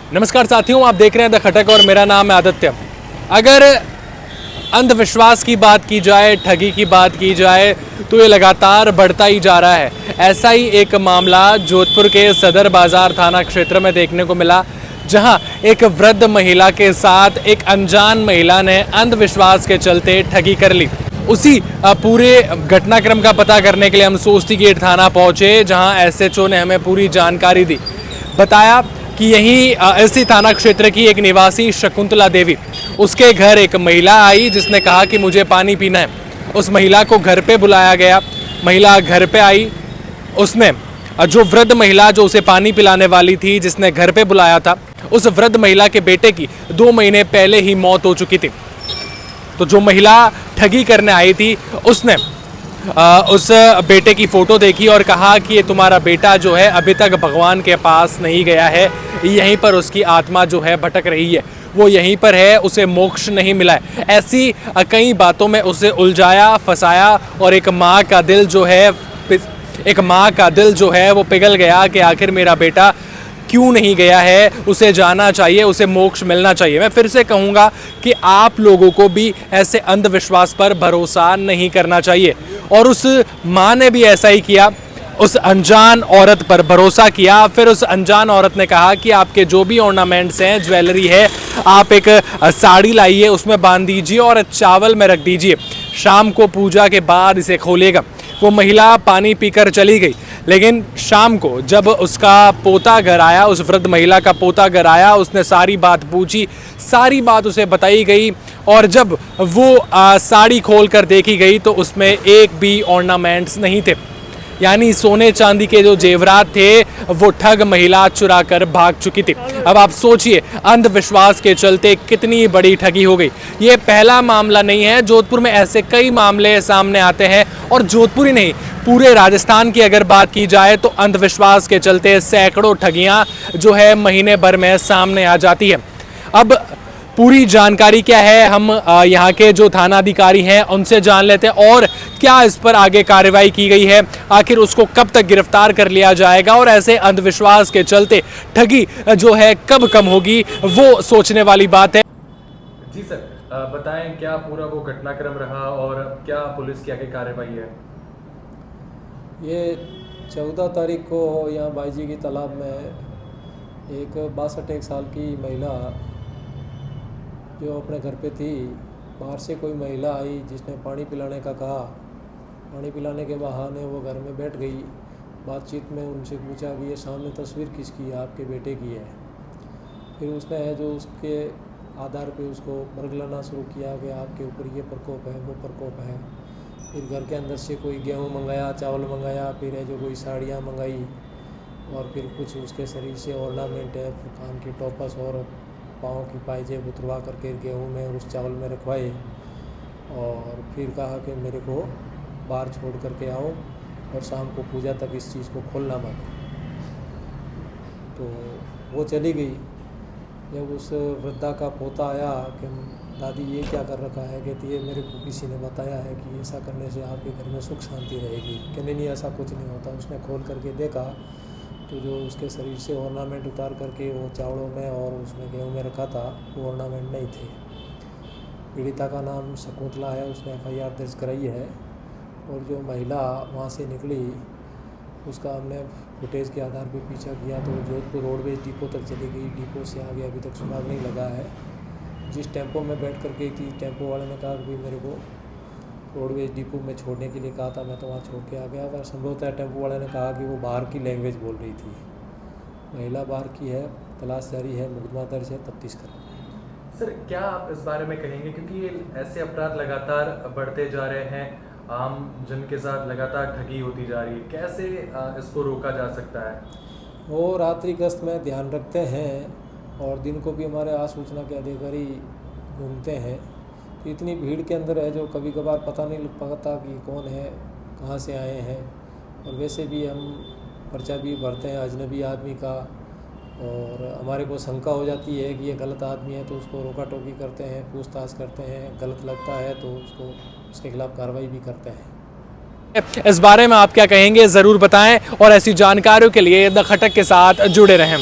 नमस्कार साथियों, आप देख रहे हैं द खटक और मेरा नाम है आदित्य। अगर अंधविश्वास की बात की जाए, ठगी की बात की जाए तो ये लगातार बढ़ता ही जा रहा है। ऐसा ही एक मामला जोधपुर के सदर बाजार थाना क्षेत्र में देखने को मिला, जहां एक वृद्ध महिला के साथ एक अनजान महिला ने अंधविश्वास के चलते ठगी कर ली। उसी पूरे घटनाक्रम का पता करने के लिए हम सोस्ती गेट थाना पहुंचे, जहां एसएचओ ने हमें पूरी जानकारी दी। बताया कि यही इसी थाना क्षेत्र की एक निवासी शकुंतला देवी, उसके घर एक महिला आई जिसने कहा कि मुझे पानी पीना है। उस महिला को घर पे बुलाया गया, महिला घर पे आई। उसने जो वृद्ध महिला जो उसे पानी पिलाने वाली थी, जिसने घर पे बुलाया था, उस वृद्ध महिला के बेटे की 2 महीने पहले ही मौत हो चुकी थी। तो जो महिला ठगी करने आई थी, उसने उस बेटे की फ़ोटो देखी और कहा कि ये तुम्हारा बेटा जो है अभी तक भगवान के पास नहीं गया है, यहीं पर उसकी आत्मा जो है भटक रही है, वो यहीं पर है, उसे मोक्ष नहीं मिला है। ऐसी कई बातों में उसे उलझाया, फंसाया और एक माँ का दिल जो है वो पिघल गया कि आखिर मेरा बेटा क्यों नहीं गया है, उसे जाना चाहिए, उसे मोक्ष मिलना चाहिए। मैं फिर से कहूँगा कि आप लोगों को भी ऐसे अंधविश्वास पर भरोसा नहीं करना चाहिए। और उस माँ ने भी ऐसा ही किया, उस अनजान औरत पर भरोसा किया। फिर उस अनजान औरत ने कहा कि आपके जो भी ऑर्नामेंट्स हैं, ज्वेलरी है, आप एक साड़ी लाइए, उसमें बांध दीजिए और चावल में रख दीजिए, शाम को पूजा के बाद इसे खोलेगा। वो महिला पानी पीकर चली गई, लेकिन शाम को जब उसका पोता घर आया, उस वृद्ध महिला का पोता घर आया, उसने सारी बात पूछी, सारी बात उसे बताई गई। और जब वो साड़ी खोल कर देखी गई तो उसमें एक भी ऑर्नामेंट्स नहीं थे, यानी सोने चांदी के जो जेवरात थे वो ठग महिला चुरा कर भाग चुकी थी। अब आप सोचिए, अंधविश्वास के चलते कितनी बड़ी ठगी हो गई। ये पहला मामला नहीं है, जोधपुर में ऐसे कई मामले सामने आते हैं। और जोधपुर ही नहीं, पूरे राजस्थान की अगर बात की जाए तो अंधविश्वास के चलते सैकड़ों ठगियां जो है महीने भर में सामने आ जाती है। अब पूरी जानकारी क्या है, हम यहाँ के जो थाना अधिकारी हैं उनसे जान लेते हैं और क्या इस पर आगे कार्रवाई की गई है, आखिर उसको कब तक गिरफ्तार कर लिया जाएगा और ऐसे अंधविश्वास के चलते ठगी जो है कब कम होगी, वो सोचने वाली बात है। जी सर, बताएं क्या पूरा वो घटनाक्रम रहा और क्या पुलिस की आगे कार्रवाई है? ये 14 तारीख को यहाँ बाईजी की तालाब में एक 62 साल की महिला जो अपने घर पे थी, बाहर से कोई महिला आई जिसने पानी पिलाने का कहा। पानी पिलाने के बहाने वो घर में बैठ गई। बातचीत में उनसे पूछा कि ये सामने तस्वीर किसकी है, आपके बेटे की है। फिर उसने है जो उसके आधार पे उसको बरगलाना शुरू किया कि आपके ऊपर ये प्रकोप है, वो प्रकोप है। फिर घर के अंदर से कोई गेहूँ मंगाया, चावल मंगाया, फिर है जो कोई साड़ियाँ मंगाई और फिर कुछ उसके शरीर से ऑर्नामेंट है, कान की टॉपस और पाँव की पायजेब उतरवा करके गेहूँ में उस चावल में रखवाए। और फिर कहा कि मेरे को बाहर छोड़ करके आओ और शाम को पूजा तक इस चीज़ को खोलना मत। तो वो चली गई। जब उस वृद्धा का पोता आया कि दादी ये क्या कर रखा है, कहती है मेरे को किसी ने बताया है कि ऐसा करने से आपके घर में सुख शांति रहेगी। कहने नहीं, ऐसा कुछ नहीं होता। उसने खोल करके देखा तो जो उसके शरीर से ऑर्नामेंट उतार करके वो चावलों में और उसमें गेहूँ में रखा था, वो ऑर्नामेंट नहीं थे। पीड़िता का नाम शकुंतला है, उसने FIR दर्ज कराई है। और जो महिला वहाँ से निकली उसका हमने फुटेज के आधार पर पीछा किया तो जोधपुर रोडवेज डिपो तक चली गई। डिपो से आगे अभी तक सुराग नहीं लगा है। जिस टेम्पो में बैठ कर गई थी, टेम्पो वाले ने कहा कि मेरे को रोडवेज डिपो में छोड़ने के लिए कहा था, मैं तो वहाँ छोड़ के आ गया था। संभवतः टेम्पो वाले ने कहा कि वो बाहर की लैंग्वेज बोल रही थी। महिला बाहर की है, तलाश जारी है, मुकदमा दर्ज है, तफ्तीश कर रहे हैं। सर, क्या आप इस बारे में कहेंगे, क्योंकि ये ऐसे अपराध लगातार बढ़ते जा रहे हैं, आम जन के साथ लगातार ठगी होती जा रही है, कैसे इसको रोका जा सकता है? वो रात्रि गश्त में ध्यान रखते हैं और दिन को भी हमारे आसूचना के अधिकारी घूमते हैं। तो इतनी भीड़ के अंदर है जो कभी कभार पता नहीं लग पाता कि कौन है, कहाँ से आए हैं। और वैसे भी हम पर्चा भी भरते हैं अजनबी आदमी का, और हमारे को शंका हो जाती है कि ये गलत आदमी है तो उसको रोका टोकी करते हैं, पूछताछ करते हैं। गलत लगता है तो उसके खिलाफ कार्रवाई भी करते हैं। इस बारे में आप क्या कहेंगे, ज़रूर बताएं और ऐसी जानकारियों के लिए द खटक के साथ जुड़े रहें।